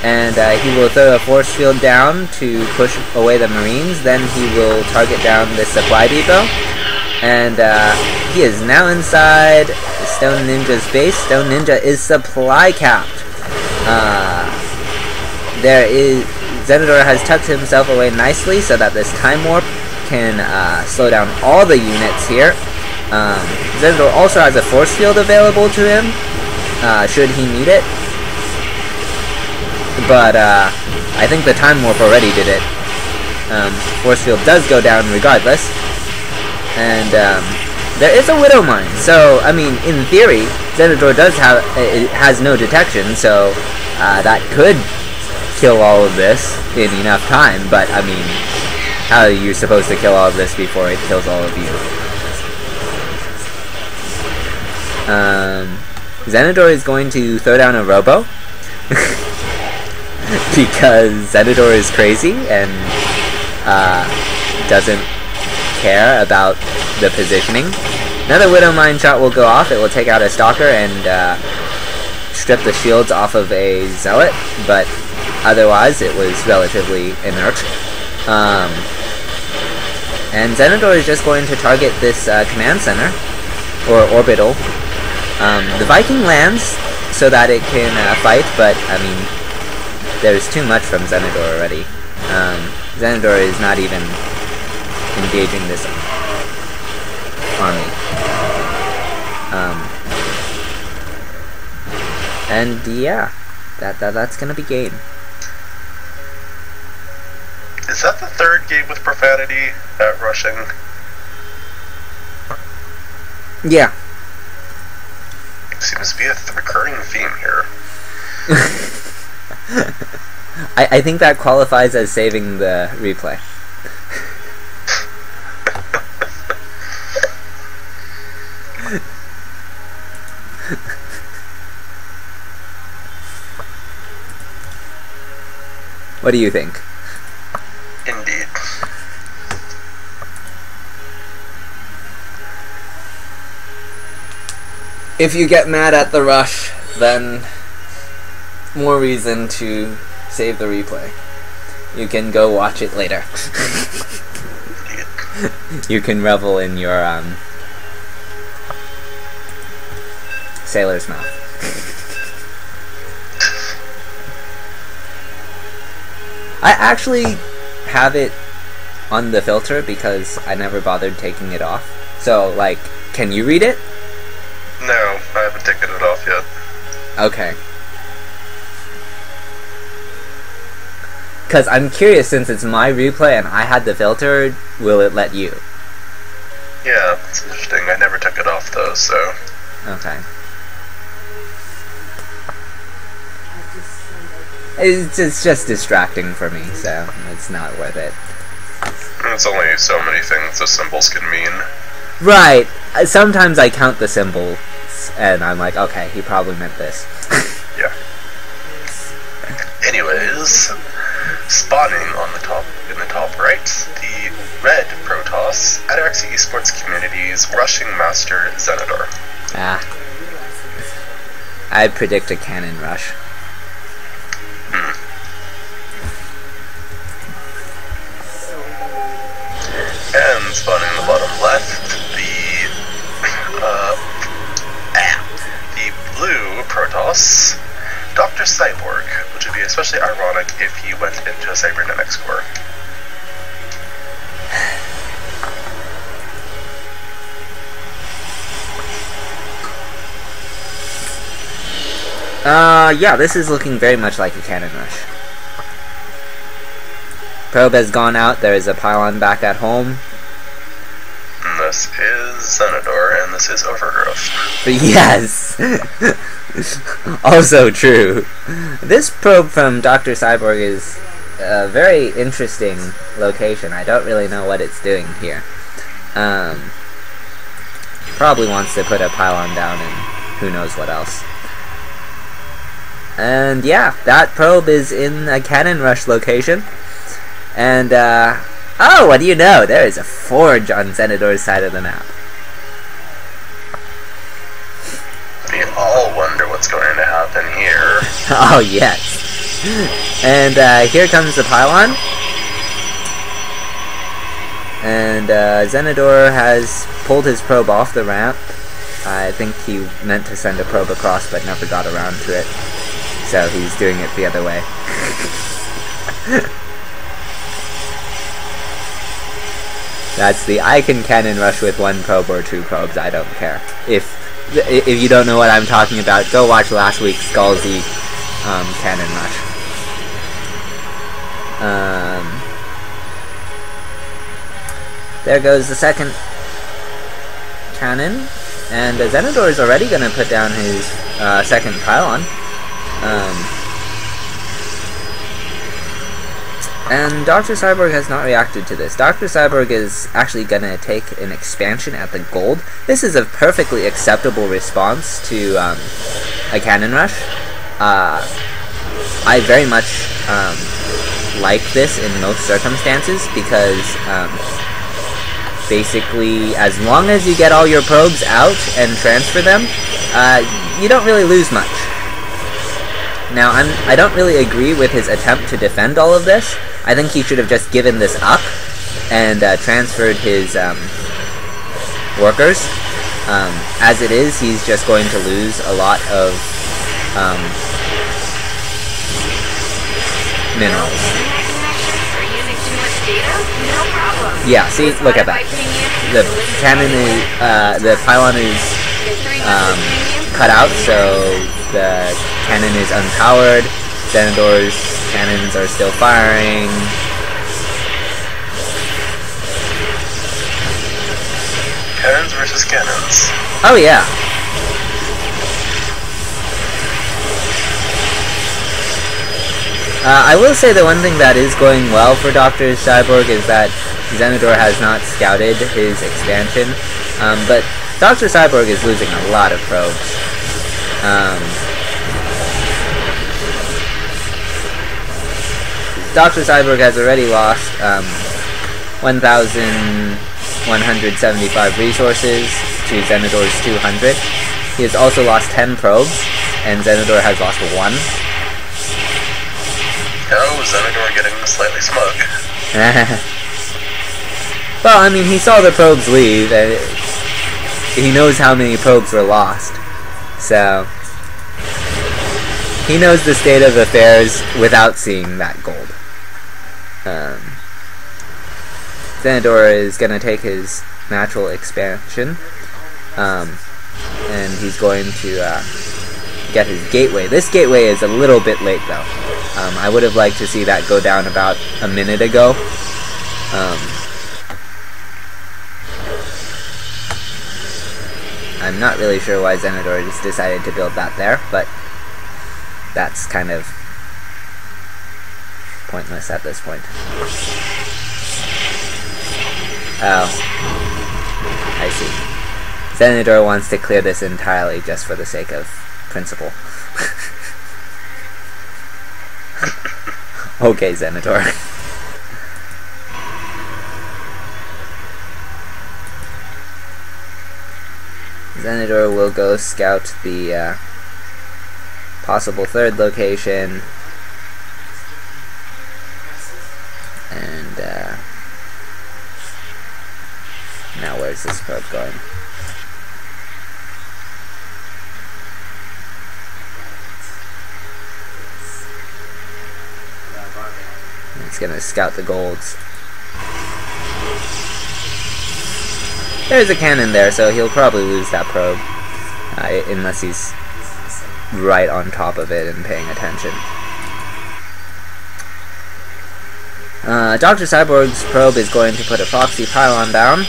And he will throw a force field down to push away the Marines. Then he will target down the supply depot. And he is now inside Stone Ninja's base. Stone Ninja is supply capped. Zenidor has tucked himself away nicely so that this Time Warp can slow down all the units here. Zenidor also has a force field available to him, should he need it. But I think the Time Warp already did it. Force field does go down regardless. And there is a Widow Mine, so I mean, in theory, Zenidor has no detection, so that could kill all of this in enough time. But I mean, how are you supposed to kill all of this before it kills all of you? Zenidor is going to throw down a Robo because Zenidor is crazy and doesn't care about the positioning. Another Widow Mine shot will go off. It will take out a Stalker and strip the shields off of a Zealot, but otherwise it was relatively inert. And Zenidor is just going to target this command center, or orbital. The Viking lands so that it can fight, but I mean, there's too much from Zenidor already. Zenidor is not even engaging this army. And yeah, that's gonna be game. Is that the third game with profanity at rushing? Yeah. Seems to be a recurring theme here. I think that qualifies as saving the replay. What do you think? Indeed. If you get mad at the rush, then more reason to save the replay. You can go watch it later. You can revel in your sailor's mouth. I actually have it on the filter because I never bothered taking it off. So, like, can you read it? No, I haven't taken it off yet. Okay. Because I'm curious, since it's my replay and I had the filter, will it let you? Yeah, that's interesting. I never took it off though, so... Okay. It's just distracting for me, so it's not worth it. It's only so many things the symbols can mean. Right. Sometimes I count the symbols, and I'm like, okay, he probably meant this. Yeah. Anyways, spawning on the top, in the top right, the red Protoss, Ataraxy Esports Community's Rushing Master Zenidor. Ah. I predict a cannon rush. And spawning in the bottom left, the blue Protoss, Dr. Cyborg, which would be especially ironic if he went into a cybernetics core. Yeah, this is looking very much like a cannon rush. Probe has gone out, there is a pylon back at home. And this is Zenidor, and this is Overgrowth. Yes! Also true. This probe from Dr. Cyborg is a very interesting location. I don't really know what it's doing here. Probably wants to put a pylon down and who knows what else. And yeah, that probe is in a cannon rush location. And, oh, what do you know? There is a forge on Zenidor's side of the map. We all wonder what's going to happen here. Oh, yes. And here comes the pylon. And Zenidor has pulled his probe off the ramp. I think he meant to send a probe across but never got around to it. So he's doing it the other way. That's the I can cannon rush with 1 probe or 2 probes, I don't care. If you don't know what I'm talking about, go watch last week's Skullsy cannon rush. There goes the second cannon, and Zenidor is already going to put down his second pylon. And Dr. Cyborg has not reacted to this. Dr. Cyborg is actually going to take an expansion at the gold. This is a perfectly acceptable response to a cannon rush. I very much like this in most circumstances because basically as long as you get all your probes out and transfer them, you don't really lose much. Now, I don't really agree with his attempt to defend all of this. I think he should have just given this up and transferred his workers. As it is, he's just going to lose a lot of minerals. Yeah, see, look at that. The cannon is, the pylon is cut out, so the cannon is unpowered. Zenidor's cannons are still firing. Cannons versus cannons. Oh yeah. I will say the one thing that is going well for Dr. Cyborg is that Zenidor has not scouted his expansion, but Dr. Cyborg is losing a lot of probes. Dr. Cyborg has already lost 1,175 resources to Zenidor's 200. He has also lost 10 probes, and Zenidor has lost 1. Oh, Zenidor getting slightly smug. Well, I mean, he saw the probes leave, and he knows how many probes were lost. So, he knows the state of affairs without seeing that gold. Zenidor is going to take his natural expansion, and he's going to get his gateway. This gateway is a little bit late, though. I would have liked to see that go down about a minute ago. I'm not really sure why Zenidor just decided to build that there, but that's kind of pointless at this point. Oh, I see. Zenidor wants to clear this entirely just for the sake of principle. Okay, Zenidor. Zenidor will go scout the possible third location, and now where's this probe going? It's gonna scout the golds. There's a cannon there, so he'll probably lose that probe, unless he's right on top of it and paying attention. Dr. Cyborg's probe is going to put a proxy pylon down.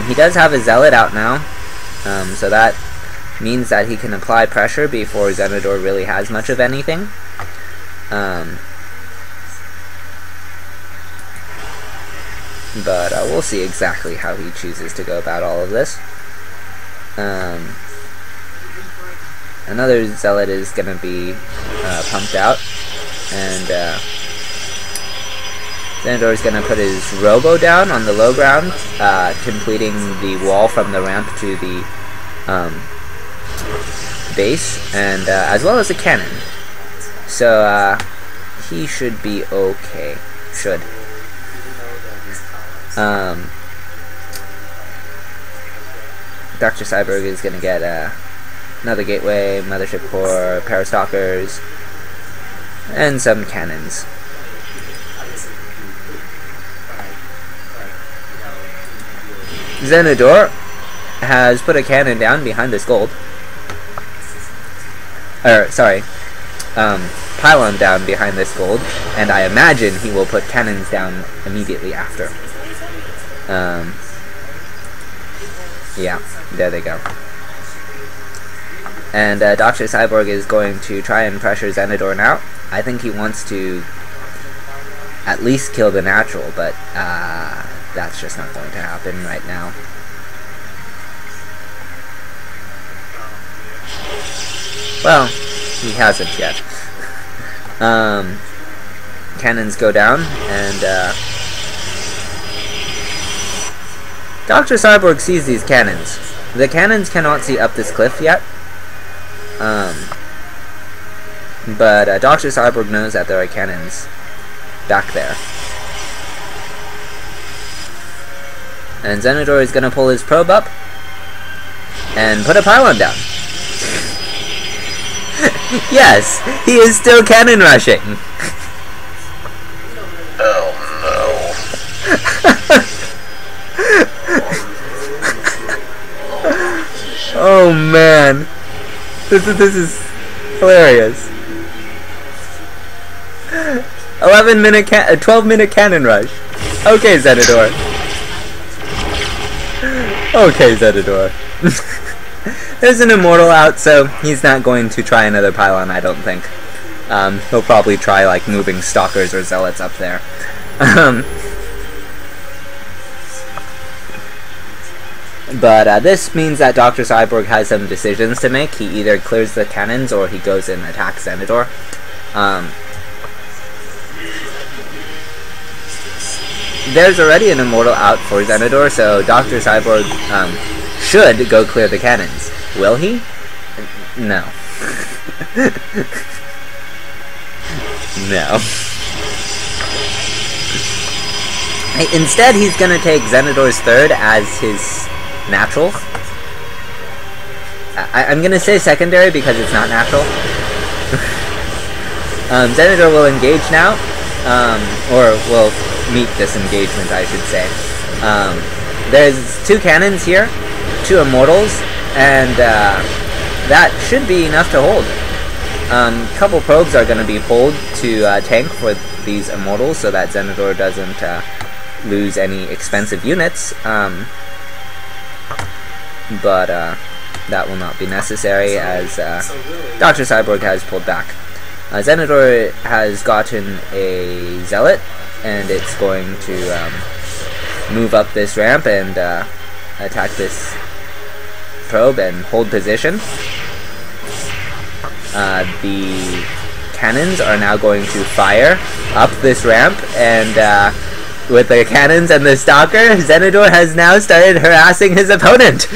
He does have a zealot out now, so that means that he can apply pressure before Zenidor really has much of anything. But we'll see exactly how he chooses to go about all of this. Another zealot is going to be pumped out, and Zenidor is going to put his robo down on the low ground, completing the wall from the ramp to the base, and as well as a cannon. So, he should be okay. Should. Dr. Cyborg is gonna get, another gateway, mothership core, pair of stalkers, and some cannons. Zenodor has put a cannon down behind this gold. Pylon down behind this gold, and I imagine he will put cannons down immediately after. Yeah, there they go. And Dr. Cyborg is going to try and pressure Zenodor now. I think he wants to at least kill the natural, but that's just not going to happen right now. Well, he hasn't yet. Cannons go down, and Dr. Cyborg sees these cannons. The cannons cannot see up this cliff yet, but Dr. Cyborg knows that there are cannons back there. And Zenodor is going to pull his probe up and put a pylon down. Yes, he is still cannon rushing. Oh no. Oh man, this is hilarious. 12-minute cannon rush. Okay, Zenodor. Okay, Zenodor. There's an immortal out, so he's not going to try another pylon, I don't think. He'll probably try, like, moving stalkers or zealots up there. But this means that Dr. Cyborg has some decisions to make. He either clears the cannons or he goes and attacks Zenodor. There's already an immortal out for Zenodor, so Dr. Cyborg should go clear the cannons. Will he? No. No. Instead, he's gonna take Zenodor's third as his natural. I'm gonna say secondary because it's not natural. Zenodor will engage now, or will meet this engagement, I should say. There's 2 cannons here, 2 immortals, and that should be enough to hold. Couple probes are going to be pulled to tank for these immortals so that Zenodor doesn't lose any expensive units, but that will not be necessary as Dr. Cyborg has pulled back. Zenodor has gotten a zealot, and it's going to move up this ramp and attack this probe and hold position. The cannons are now going to fire up this ramp, and with the cannons and the stalker, Zenodor has now started harassing his opponent.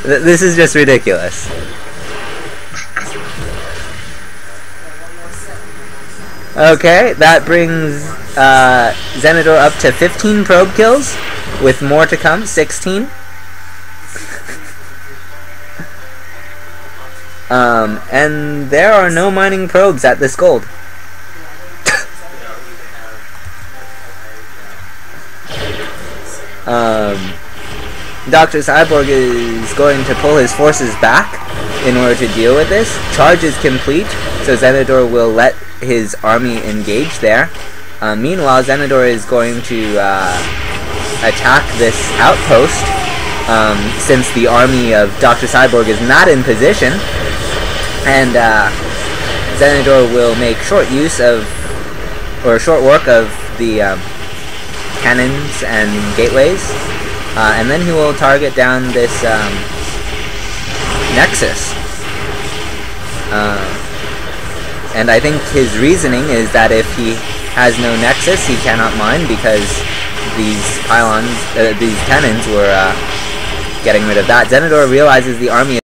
This is just ridiculous. Okay, that brings Zenodor up to 15 probe kills, with more to come, 16. And there are no mining probes at this gold. Dr. Cyborg is going to pull his forces back in order to deal with this. Charge is complete, so Zenodor will let his army engage there. Meanwhile, Zenodor is going to attack this outpost, since the army of Dr. Cyborg is not in position, and Zenodor will make short use of, or short work of the cannons and gateways, and then he will target down this nexus. And I think his reasoning is that if he has no nexus, he cannot mine because these pylons, these cannons were getting rid of that. Zenidor realizes the army